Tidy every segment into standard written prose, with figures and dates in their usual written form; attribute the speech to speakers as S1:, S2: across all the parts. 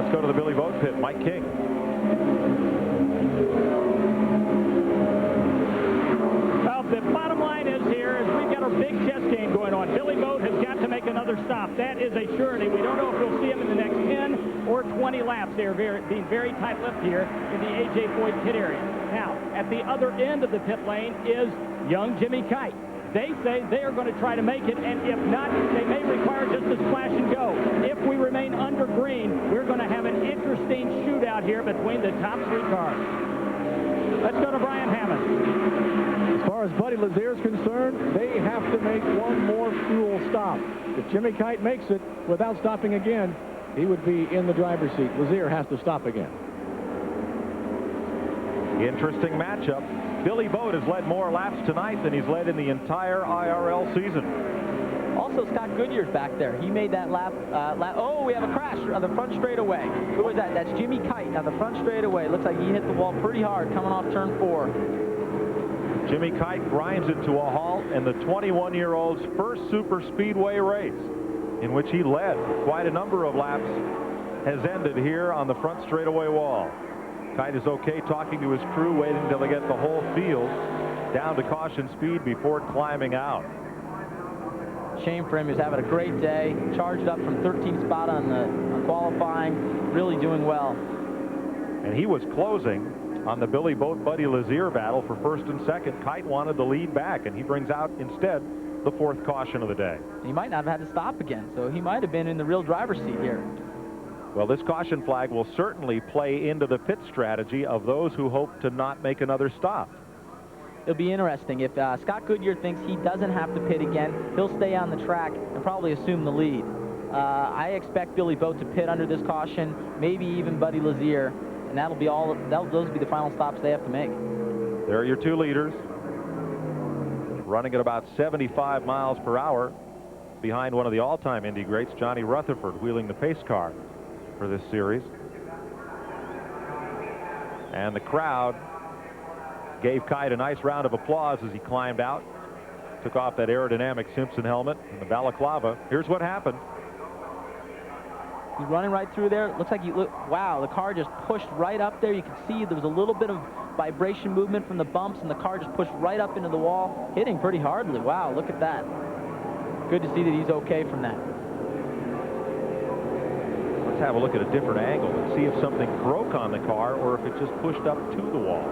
S1: Let's go to the Billy Boat pit. Mike King.
S2: Well, the bottom line is here is we've got a big chess game going on. Billy Boat has got to make another stop. That is a surety. We don't know if we'll see him in the next 10 or 20 laps. They are being very tight-lipped here in the A.J. Foyt pit area. Now, at the other end of the pit lane is young Jimmy Kite. They say they are going to try to make it, and if not, they may require just a splash and go. If we remain under green, we're going to have an interesting shootout here between the top three cars. Let's go to Brian Hammond.
S3: As far as Buddy Lazier is concerned, they have to make one more fuel stop. If Jimmy Kite makes it without stopping again, he would be in the driver's seat. Lazier has to stop again.
S1: Interesting matchup. Billy Boat has led more laps tonight than he's led in the entire IRL season.
S4: Also, Scott Goodyear's back there. He made that lap. Oh, we have a crash on the front straightaway. Who was that? That's Jimmy Kite on the front straightaway. Looks like he hit the wall pretty hard coming off turn 4.
S1: Jimmy Kite grinds it to a halt in the 21-year-old's first super speedway race, in which he led quite a number of laps, has ended here on the front straightaway wall. Kite is okay talking to his crew, waiting until they get the whole field down to caution speed before climbing out.
S4: Shame for him. He was having a great day. Charged up from 13th spot on qualifying. Really doing well.
S1: And he was closing on the Billy Boat Buddy Lazier battle for first and second. Kite wanted the lead back, and he brings out instead the 4th caution of the day.
S4: He might not have had to stop again, so he might have been in the real driver's seat here.
S1: Well, this caution flag will certainly play into the pit strategy of those who hope to not make another stop.
S4: It'll be interesting. If Scott Goodyear thinks he doesn't have to pit again, he'll stay on the track and probably assume the lead. I expect Billy Boat to pit under this caution, maybe even Buddy Lazier, and that'll be all. Those will be the final stops they have to make.
S1: There are your two leaders, running at about 75 miles per hour, behind one of the all-time Indy greats, Johnny Rutherford, wheeling the pace car for this series. And the crowd gave Kite a nice round of applause as he climbed out, took off that aerodynamic Simpson helmet and the balaclava. Here's what happened.
S4: He's running right through there. Looks like wow, the car just pushed right up there. You can see there was a little bit of vibration movement from the bumps, and the car just pushed right up into the wall, hitting pretty hardly. Wow, look at that. Good to see that he's okay from that.
S1: Let's have a look at a different angle and see if something broke on the car or if it just pushed up to the wall.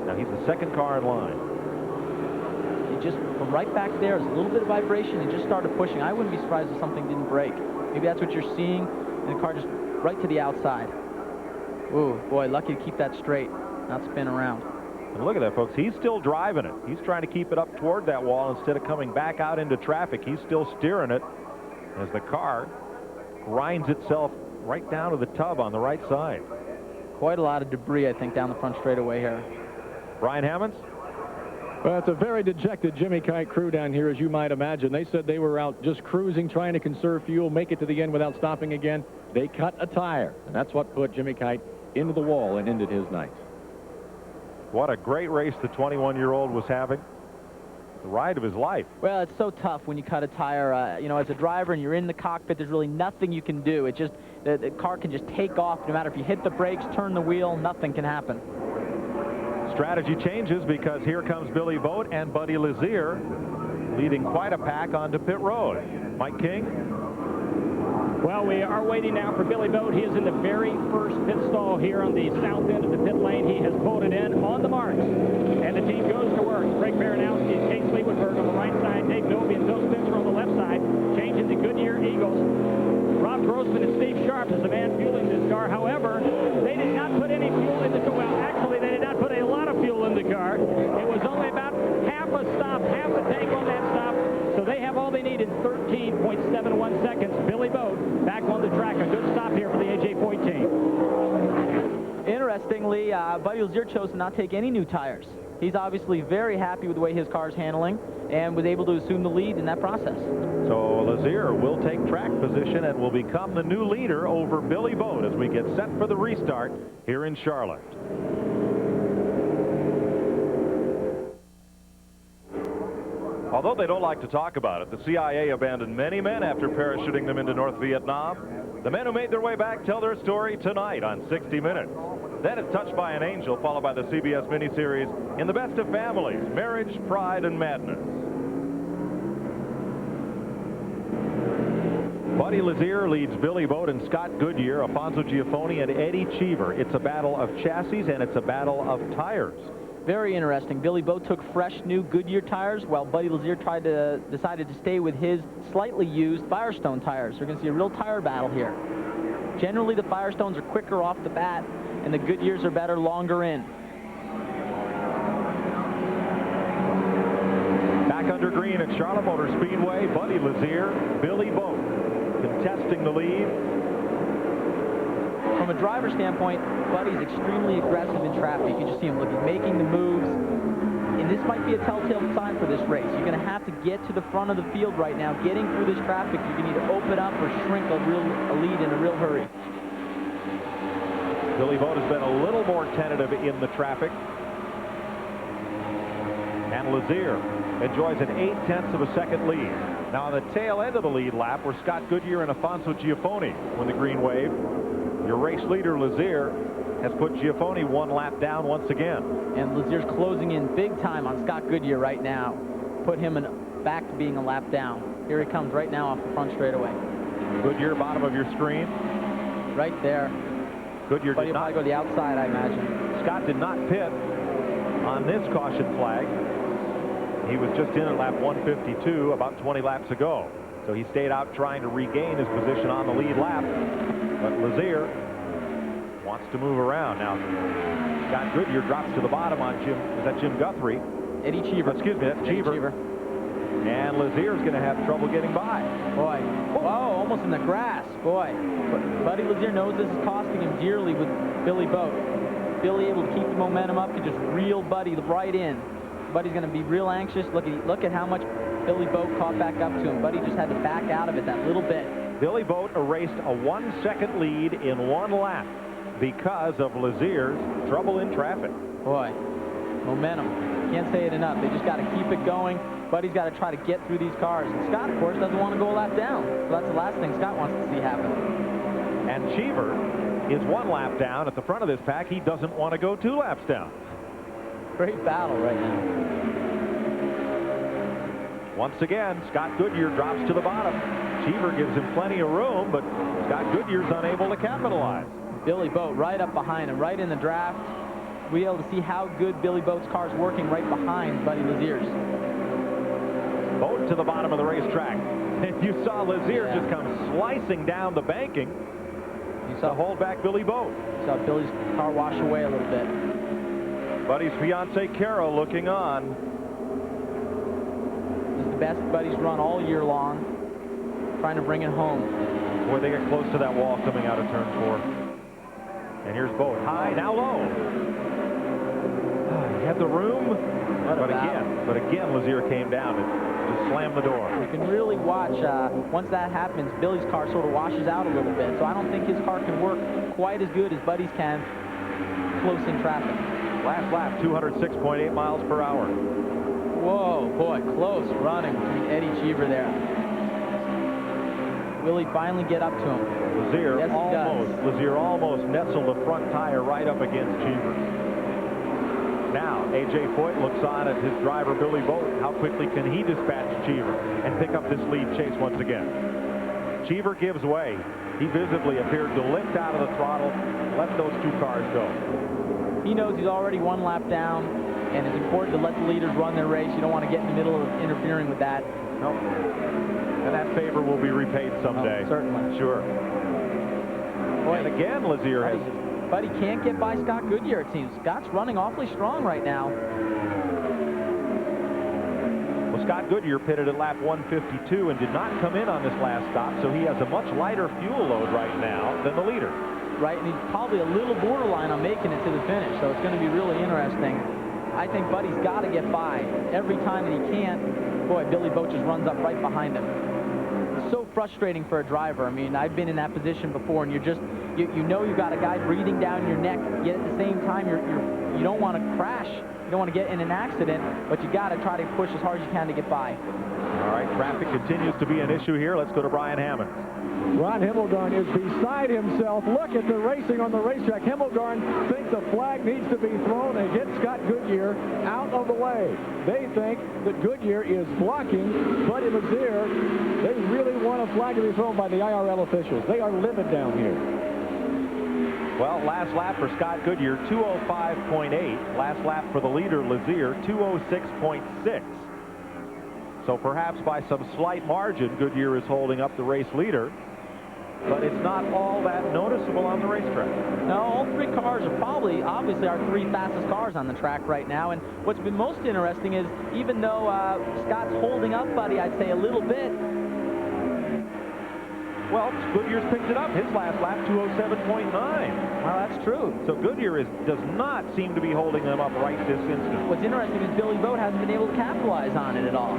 S1: Now he's the second car in line.
S4: He just, from right back there, there's a little bit of vibration and just started pushing. I wouldn't be surprised if something didn't break. Maybe that's what you're seeing, and the car just right to the outside. Ooh, boy, lucky to keep that straight, not spin around.
S1: And look at that, folks. He's still driving it. He's trying to keep it up toward that wall instead of coming back out into traffic. He's still steering it as the car grinds itself right down to the tub on the right side.
S4: Quite a lot of debris, I think, down the front straightaway here.
S1: Brian Hammonds?
S3: Well, it's a very dejected Jimmy Kite crew down here, as you might imagine. They said they were out just cruising, trying to conserve fuel, make it to the end without stopping again. They cut a tire, and that's what put Jimmy Kite into the wall and ended his night.
S1: What a great race the 21-year-old was having. The ride of his life.
S4: Well, it's so tough when you cut a tire. You know, as a driver and you're in the cockpit, there's really nothing you can do. It just, the car can just take off. No matter if you hit the brakes, turn the wheel, nothing can happen.
S1: Strategy changes because here comes Billy Boat and Buddy Lazier leading quite a pack onto pit road. Mike King?
S2: Well, we are waiting now for Billy Boat. He is in the very first pit stall here on the south end of the pit lane. He has pulled it in on the marks, and the team goes to work. Craig Baranowski and Case Lewenberg on the right side, Dave Noby and Bill Spencer on the left side, changing the Goodyear Eagles. Rob Grossman and Steve Sharp is the man fueling this car. However, they did not put any fuel in the car. Well, actually, they did not put a lot of fuel in the car. It was only about half a stop, half a tank on that stop. So they have all they need in 13.71 seconds. Billy Boat back on the track. A good stop here for the A.J. Foyt team.
S4: Interestingly, Buddy Lazier chose to not take any new tires. He's obviously very happy with the way his car's handling and was able to assume the lead in that process.
S1: So Lazier will take track position and will become the new leader over Billy Boat as we get set for the restart here in Charlotte. Although they don't like to talk about it, the CIA abandoned many men after parachuting them into North Vietnam. The men who made their way back tell their story tonight on 60 Minutes. Then it's Touched by an Angel, followed by the CBS miniseries In the Best of Families, Marriage, Pride, and Madness. Buddy Lazier leads Billy Boat and Scott Goodyear, Alfonso Giafoni, and Eddie Cheever. It's a battle of chassis, and it's a battle of tires.
S4: Very interesting. Billy Boat took fresh new Goodyear tires, while Buddy Lazier decided to stay with his slightly used Firestone tires. We're going to see a real tire battle here. Generally, the Firestones are quicker off the bat, and the Goodyears are better longer in.
S1: Back under green at Charlotte Motor Speedway, Buddy Lazier, Billy Boat contesting the lead.
S4: From a driver standpoint, Buddy's extremely aggressive in traffic. You can just see him looking, making the moves. And this might be a telltale sign for this race. You're going to have to get to the front of the field right now. Getting through this traffic, you can either open up or shrink a lead in a real hurry.
S1: Billy Boat has been a little more tentative in the traffic. And Lazier enjoys an 0.8 of a second lead. Now on the tail end of the lead lap were Scott Goodyear and Alfonso Giafoni when the green waved. Your race leader, Lazier, has put Giafoni one lap down once again. And
S4: Lazier's closing in big time on Scott Goodyear right now. Put him back to being a lap down. Here he comes right now off the front straightaway.
S1: Goodyear, bottom of your screen.
S4: Right there.
S1: Goodyear
S4: did not. Probably go to the outside, I imagine.
S1: Scott did not pit on this caution flag. He was just in at lap 152 about 20 laps ago. So he stayed out trying to regain his position on the lead lap. But Lazier wants to move around. Now, Scott Goodyear drops to the bottom on Jim Guthrie?
S4: Eddie Cheever.
S1: Excuse me, that's Cheever. And Lazier's going to have trouble getting by.
S4: Boy, whoa, almost in the grass. Boy, Buddy Lazier knows this is costing him dearly with Billy Boat. Billy able to keep the momentum up, to just reel Buddy right in. Buddy's going to be real anxious. Look at how much Billy Boat caught back up to him. Buddy just had to back out of it that little bit.
S1: Billy Boat erased a 1-second lead in one lap because of Lazier's trouble in traffic.
S4: Boy, momentum. Can't say it enough. They just got to keep it going. Buddy's got to try to get through these cars. And Scott, of course, doesn't want to go a lap down. So that's the last thing Scott wants to see happen.
S1: And Cheever is one lap down at the front of this pack. He doesn't want to go 2 laps down.
S4: Great battle right now.
S1: Once again, Scott Goodyear drops to the bottom. Cheever gives him plenty of room, but Scott Goodyear's unable to capitalize.
S4: Billy Boat right up behind him, right in the draft. We'll be able to see how good Billy Boat's car is working right behind Buddy Lazier's.
S1: Boat to the bottom of the racetrack. And you saw Lazier just come slicing down the banking. You saw hold back Billy Boat.
S4: You saw Billy's car wash away a little bit.
S1: Buddy's fiance Kara looking on.
S4: This is the best Buddy's run all year long. Trying to bring it home.
S1: Boy, they get close to that wall coming out of turn 4. And here's Boat. High, now low. He had the room, but again, Lazier came down and just slammed the door.
S4: You can really watch, once that happens, Billy's car sort of washes out a little bit. So I don't think his car can work quite as good as Buddy's can close in traffic.
S1: Last lap, 206.8 miles per hour.
S4: Whoa, boy, close running between Eddie Cheever there. Will he finally get up to him?
S1: Lazier almost nestled the front tire right up against Cheever. Now, A.J. Foyt looks on at his driver, Billy Boat. How quickly can he dispatch Cheever and pick up this lead chase once again? Cheever gives way. He visibly appeared to lift out of the throttle, let those 2 cars go.
S4: He knows he's already 1 lap down, and it's important to let the leaders run their race. You don't want to get in the middle of interfering with that.
S1: No. And that favor will be repaid someday.
S4: Oh, certainly.
S1: Sure. Boy, and again, Lazier has...
S4: Buddy can't get by Scott Goodyear, it seems. Scott's running awfully strong right now.
S1: Well, Scott Goodyear pitted at lap 152 and did not come in on this last stop, so he has a much lighter fuel load right now than the leader.
S4: Right, and he's probably a little borderline on making it to the finish, so it's going to be really interesting. I think Buddy's got to get by. Every time that he can't, boy, Billy Boat just runs up right behind him. so frustrating for a driver. I mean, I've been in that position before, and you're just, you know you've got a guy breathing down your neck, yet at the same time, you don't want to crash. You don't want to get in an accident, but you got to try to push as hard as you can to get by.
S1: All right, traffic continues to be an issue here. Let's go to Brian Hammond.
S3: Ron Himmelgarn is beside himself. Look at the racing on the racetrack. Himmelgarn thinks a flag needs to be thrown and get Scott Goodyear out of the way. They think that Goodyear is blocking Buddy Lazier. They really want a flag to be thrown by the IRL officials. They are livid down here.
S1: Well, last lap for Scott Goodyear, 2:05.8. Last lap for the leader, Lazier, 2:06.6. So perhaps by some slight margin, Goodyear is holding up the race leader. But it's not all that noticeable on the racetrack.
S4: No, all three cars are probably, obviously, our three fastest cars on the track right now. And what's been most interesting is, even though Scott's holding up Buddy, I'd say a little bit.
S1: Well, Goodyear's picked it up. His last lap, 2:07.9.
S4: Well, that's true.
S1: So Goodyear does not seem to be holding them up right this instant.
S4: What's interesting is Billy Boat hasn't been able to capitalize on it at all.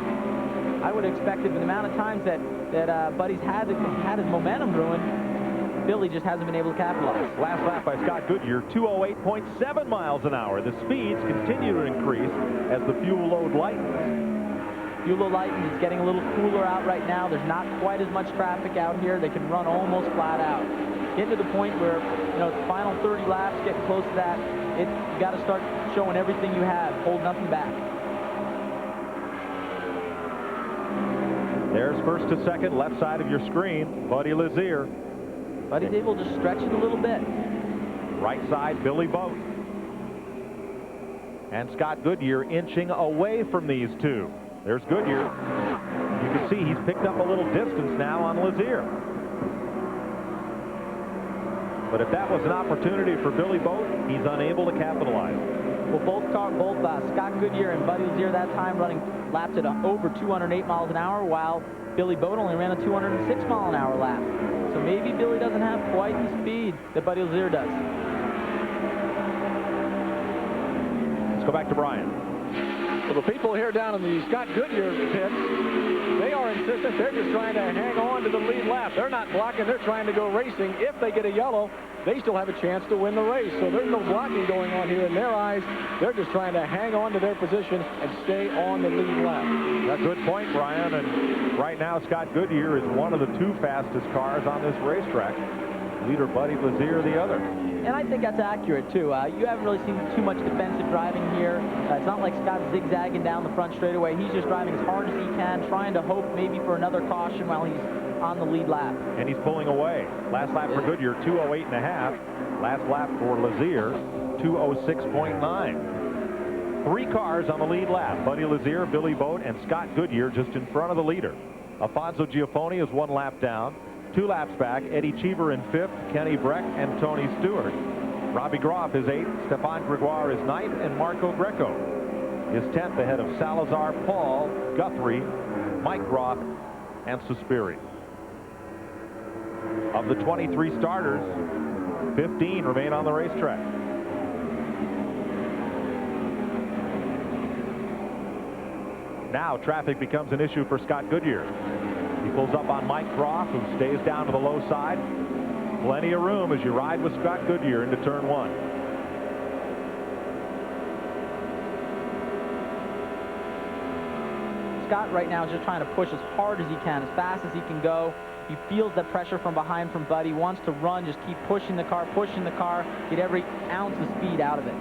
S4: I would have expected, with the amount of times that Buddy's had his momentum ruined, Billy just hasn't been able to capitalize.
S1: Last lap by Scott Goodyear, 2:08.7 miles an hour. The speeds continue to increase as the fuel load lightens.
S4: Fuel load lightens. It's getting a little cooler out right now. There's not quite as much traffic out here. They can run almost flat out. Getting to the point where, you know, the final 30 laps, getting close to that, you got to start showing everything you have, hold nothing back.
S1: There's first to second, left side of your screen, Buddy Lazier.
S4: Buddy's able to stretch it a little bit.
S1: Right side, Billy Boat. And Scott Goodyear inching away from these two. There's Goodyear. You can see he's picked up a little distance now on Lazier. But if that was an opportunity for Billy Boat, he's unable to capitalize.
S4: Well, both Scott Goodyear and Buddy Lazier that time running laps at over 208 miles an hour, while Billy Boat only ran a 206 mile an hour lap. So maybe Billy doesn't have quite the speed that Buddy Lazier does.
S1: Let's go back to Brian.
S3: Well, the people here down in the Scott Goodyear pits, they are insistent. They're just trying to hang on to the lead lap. They're not blocking. They're trying to go racing. If they get a yellow, they still have a chance to win the race. So there's no blocking going on here in their eyes. They're just trying to hang on to their position and stay on the lead lap.
S1: That's a good point, Brian. And right now, Scott Goodyear is one of the two fastest cars on this racetrack. Leader Buddy Lazier the other.
S4: And I think that's accurate, too. You haven't really seen too much defensive driving here. It's not like Scott's zigzagging down the front straightaway. He's just driving as hard as he can, trying to hope maybe for another caution while he's on the lead lap.
S1: And he's pulling away. Last lap for Goodyear, 2:08.5. Last lap for Lazier, 2:06.9. Three cars on the lead lap. Buddy Lazier, Billy Boat, and Scott Goodyear just in front of the leader. Alfonso Giaffoni is one lap down. 2 laps back, Eddie Cheever in 5th, Kenny Breck and Tony Stewart. Robbie Groff is 8th, Stefan Gregoire is 9th, and Marco Greco is 10th ahead of Salazar, Paul, Guthrie, Mike Groff, and Suspiri. Of the 23 starters, 15 remain on the racetrack. Now traffic becomes an issue for Scott Goodyear. He pulls up on Mike Groff, who stays down to the low side. Plenty of room as you ride with Scott Goodyear into turn 1.
S4: Scott right now is just trying to push as hard as he can, as fast as he can go. He feels the pressure from behind from Buddy, wants to run, just keep pushing the car, get every ounce of speed out of it.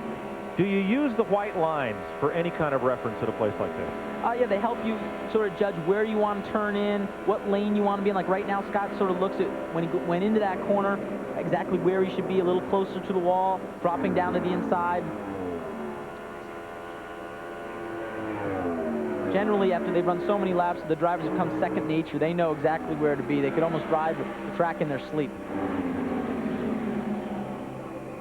S1: Do you use the white lines for any kind of reference at a place like this?
S4: Yeah, they help you sort of judge where you want to turn in, what lane you want to be in. Like right now, Scott sort of looks at, when he went into that corner, exactly where he should be, a little closer to the wall, dropping down to the inside. Generally, after they've run so many laps, the drivers become second nature. They know exactly where to be. They could almost drive the track in their sleep.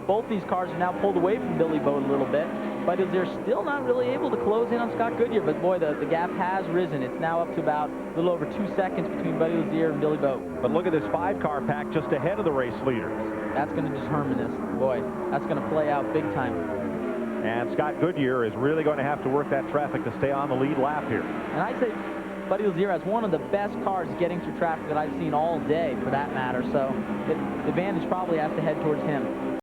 S4: Both these cars are now pulled away from Billy Boat a little bit, but they're still not really able to close in on Scott Goodyear. But boy, the gap has risen. It's now up to about a little over 2 seconds between Buddy Lazier and Billy Boat.
S1: But look at this 5-car pack just ahead of the race leaders.
S4: That's going to determine this. Boy, that's going to play out big time.
S1: And Scott Goodyear is really going to have to work that traffic to stay on the lead lap here.
S4: And I'd say Buddy Lazier has one of the best cars getting through traffic that I've seen all day, for that matter. So the advantage probably has to head towards him.